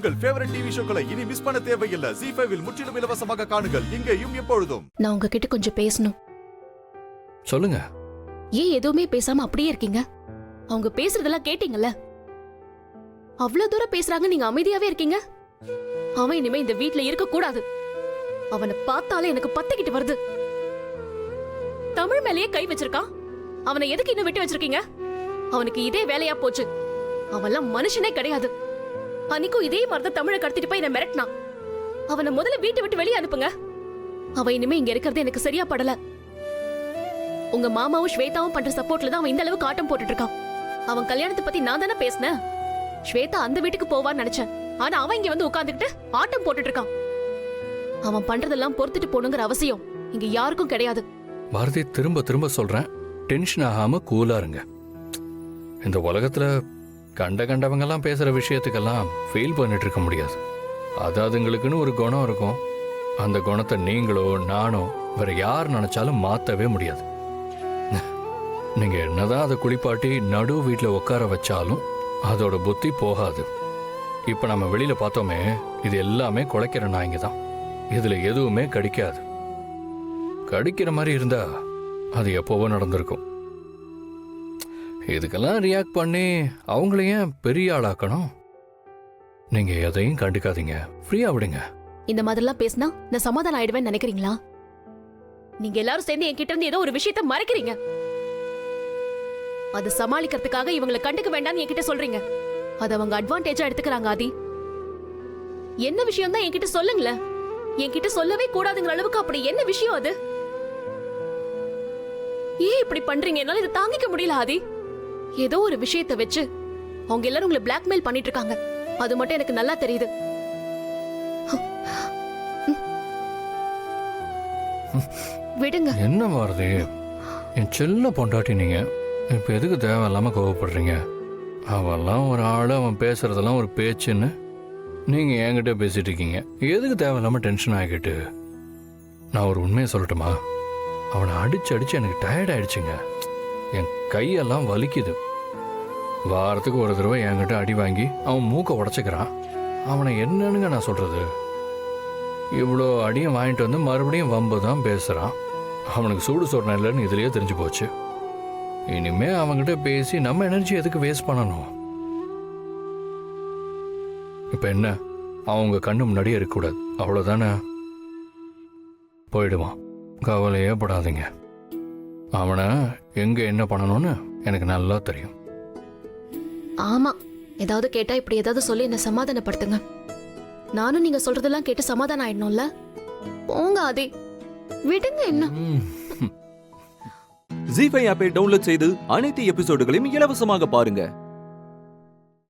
உங்கள் favourite TV ஷோக்களை இனி miss பண்ண தேவையில்லை. ZEE5 இல் முற்றிலும் இலவசமாக காணுங்கள். இங்கேயும் எப்பொழுதும். நான் உங்ககிட்ட கொஞ்சம் பேசணும். சொல்லுங்க. ஏன் எதுவுமே பேசாம அப்படியே இருக்கீங்க? அவங்க பேசுறதெல்லாம் கேட்டீங்கல்ல? அவ்வளவு தூரம் பேசுறாங்க, நீங்க அமைதியாவே இருக்கீங்க. அவன் இனிமே இந்த வீட்ல இருக்க கூடாது. அவனை பார்த்தாலே எனக்கு பத்திக்கிட்டு வருது. தமிழ் மேலேயே கை வச்சிருக்கான். அவனை எதுக்கு இன்னும் விட்டு வச்சிருக்கீங்க? அவனுக்கு இதே வேலையா போச்சு. அவன்லாம் மனுஷனே கிடையாது. அன்னைக்கும் இதே மாதிரிதான் தமிழை கடத்திட்டு போய் என்ன மிரட்டினான். அவனை முதல்ல வீட்டை விட்டு வெளியே அனுப்புங்க. அவன் இனிமே இங்க இருக்கிறது எனக்கு சரியா படல. உங்க மாமாவும் ஸ்வேதாவும் பண்ற சப்போர்ட்ல தான் அவன் இந்த அளவுக்கு ஆட்டம் போட்டுட்டு இருக்கான். அவன் கல்யாணத்தை பத்தி நான் தானே பேசினேன். ஸ்வேதா அந்த வீட்டுக்கு போவான்னு நினைச்சேன். ஆனா அவன் இங்க வந்து உட்கார்ந்துகிட்டு ஆட்டம் போட்டுட்டு இருக்கான். அவன் பண்றதெல்லாம் பொறுத்துட்டு போகணுங்கிற அவசியம் இங்க யாருக்கும் கிடையாது. பாரதி, திரும்ப திரும்ப சொல்றேன், டென்ஷன் ஆகாம கூலா இருங்க. இந்த உலகத்துல கண்டவங்கெல்லாம் பேசுற விஷயத்துக்கெல்லாம் ஃபீல் பண்ணிட்டு இருக்க முடியாது. அதுங்களுக்குன்னு ஒரு குணம் இருக்கும். அந்த குணத்தை நீங்களோ நானோ வேற யார் நினைச்சாலும் மாத்தவே முடியாது. நீங்க என்னதான் அதை குளிப்பாட்டி நடு வீட்டில் உட்கார வச்சாலும் அதோட புத்தி போகாது. இப்ப நம்ம வெளியில பார்த்தோமே, இது எல்லாமே குலைக்கிற நாய்ங்க தான். இதுல எதுவுமே கடிக்காது. கடிக்கிற மாதிரி இருந்தா அது எப்போவோ நடந்திருக்கும். இதுக்கெல்லாம் ரியாக்ட் பண்ணி அவங்களையும் பெரிய ஆளாக்கணும். நீங்க எதையும் கண்டுக்காதீங்க, ஃப்ரீயா விடுங்க. இந்த மாதிரிலாம் பேசினா நான் சமாதானம் ஆயிடுவேன்னு நினைக்கிறீங்களா? நீங்க எல்லாரும் சேர்ந்து என்கிட்ட இருந்து ஏதோ ஒரு விஷயத்தை மறைக்கிறீங்க. அதை சமாளிக்கிறதுக்காக இவங்களை கண்டுக்க வேண்டாம்னு என்கிட்ட சொல்றீங்க. அது அவங்க அட்வான்டேஜா எடுத்துக்கிறாங்க. ஆதி, என்ன விஷயம் தான் என்கிட்ட சொல்லுங்களேன். என்கிட்ட சொல்லவே கூடாதுங்கிற அளவுக்கு அப்படி என்ன விஷயம் அது? ஏன் இப்படி பண்றீங்க? என்னால இதை தாங்கிக்க முடியல ஆதி. ஏதோ ஒரு விஷயத்தை வச்சு அவங்க எல்லாரும் உங்களை பிளாக்மெயில் பண்ணிட்டு இருக்காங்க. அது மட்டும் எனக்கு நல்லா தெரியுது. விடுங்க. என்ன பாரதி, என் செல்ல பொண்டாட்டி நீங்க. இப்ப எதுக்கு தேவையில்லாம கோவப்படுறீங்க? அவெல்லாம் ஒரு ஆளு, அவன் பேசுறதெல்லாம் ஒரு பேச்சுன்னு நீங்க என்கிட்ட பேசிட்டு இருக்கீங்க. எதுக்கு தேவையில்லாம டென்ஷன் ஆகிக்கிட்டு? நான் ஒரு உண்மையை சொல்லட்டுமா? அவனை அடிச்சு அடிச்சு எனக்கு டயர்ட் ஆயிடுச்சுங்க. என் கையெல்லாம் வலிக்குது. வாரத்துக்கு ஒரு தடவை என்கிட்ட அடி வாங்கி அவன் மூக்கை உடச்சிக்கிறான். அவனை என்னன்னுங்க நான் சொல்றது? இவ்வளோ அடியும் வாங்கிட்டு வந்து மறுபடியும் வம்பு தான் பேசுறான். அவனுக்கு சூடு சொரணை இல்லைன்னு இதுலயே தெரிஞ்சு போச்சு. இனிமே அவன்கிட்ட பேசி நம்ம எனர்ஜி எதுக்கு வேஸ்ட் பண்ணணும்? இப்ப என்ன, அவங்க கண்ணு முன்னாடியே இருக்கக்கூடாது, அவ்வளவுதானே? போயிடுவான், கவலையே படாதீங்க. அவனை எங்க என்ன பண்ணணும்னு எனக்கு நல்லா தெரியும். ஆமா, ஏதாவது கேட்டா இப்படி ஏதாவது சொல்லி என்ன சமாதானப்படுத்துங்க. நானும் நீங்க சொல்றதெல்லாம் கேட்டு சமாதானம் ஆயிடணும்ல. போங்க ஆதி, விடுங்க. என்ன ZEE5 ஆப்பை டவுன்லோட் செய்து அனைத்து எபிசோடுகளையும் இலவசமாக பாருங்க.